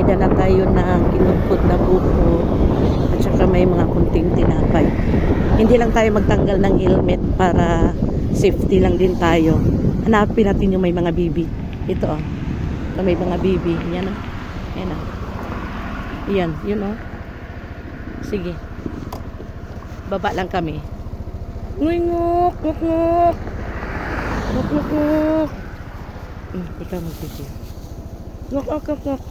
nagdala tayo ng kinudkod na buko at saka may mga kunting tinapay. Hindi lang tayo magtanggal ng helmet para safety lang din tayo. Hanapin natin yung may mga bibi. Ito oh. Ito may mga bibi. Yan oh. Yan oh. Yan, yun oh. Sige. Baba lang kami. Nguk, nguk, nguk. Nguk, nguk, nguk. Ikaw mag-video. Nguk, nguk, nguk, nguk.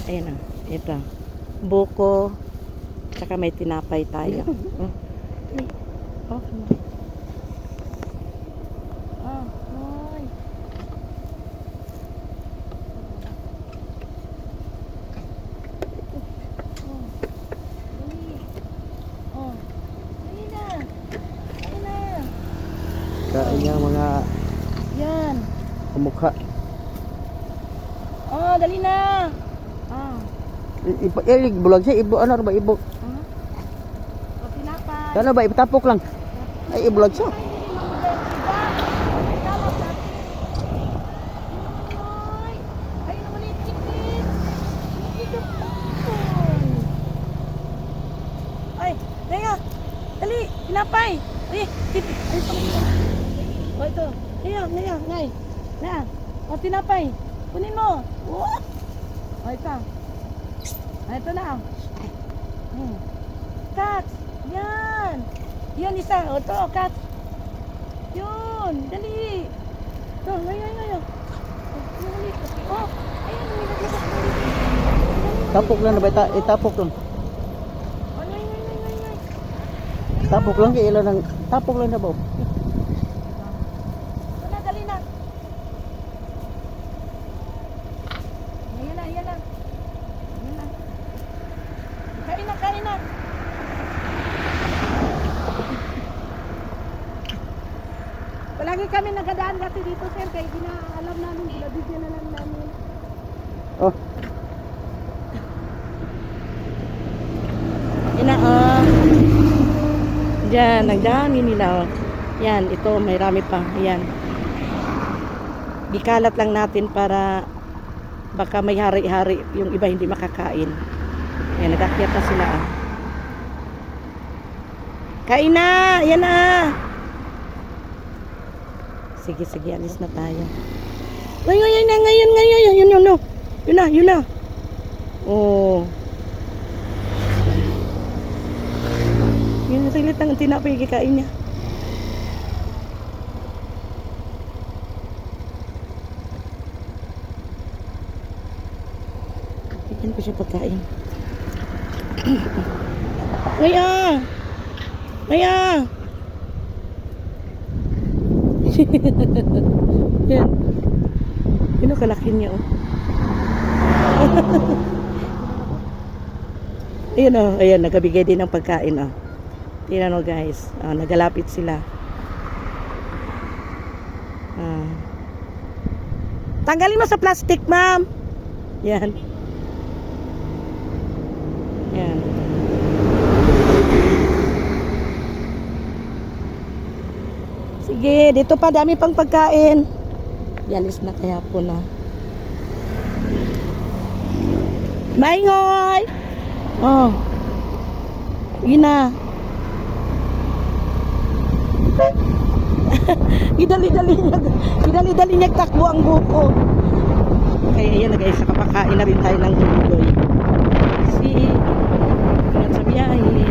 Ayan oh. Ito. Buko. Tsaka may tinapay tayo. Oh. Oh. Kain niya mga Yan. kumukha. Oh, dali na. Ah. Ilig bulag siya, ibo ano ba ibo? O tinapay. Ano ba itapok lang? Ay ibulag siya. Ay, Rhea. Dali, tinapay. Ay, oh, ito. Rhea, ngay. Na. O tinapay. Kunin mo. Oh. O ito. Ay, ito na. Kat. Yan. Yan isa. O ito, kat. Yun. Dali. Ito, ngayon. Oh, ayan. Tapok lang na ba itapok lang. Ngay. Tapok lang kay ilan ng tapok lang na ba? Wala, dali na. Ayan na. Ayan na. Kain na. Palagi kami nagadaan kasi dito, sir, kaya di na alam namin, binabigyan na lang namin. Oh, Diyan, nagdami nila. Yan, ito, may rami pa. Yan. Ikalat lang natin para baka may hari-hari yung iba hindi makakain. Yan, nag-akyat na sila. Kain na! Yan na! Sige, alis na tayo. Ngayon. Yun na. Oh. Yun, saglit ang tinapay kikain niya. Bigyan ko siya pagkain. Ngaya! Yan. Yun ang kalaki niya, oh. Ayan, nagabigay din ng pagkain, oh. Tingnan mo, guys. Nagalapit sila. Tanggalin mo sa plastic, ma'am. Yan. Sige, dito pa dami pang pagkain. Yalis na kaya po na. Maingoy! Oh. Yun na. Idali-dali niya takbo ang buko. Kaya yan, guys, nakapakain na rin tayo ng guloy. Ingat sa biyahe.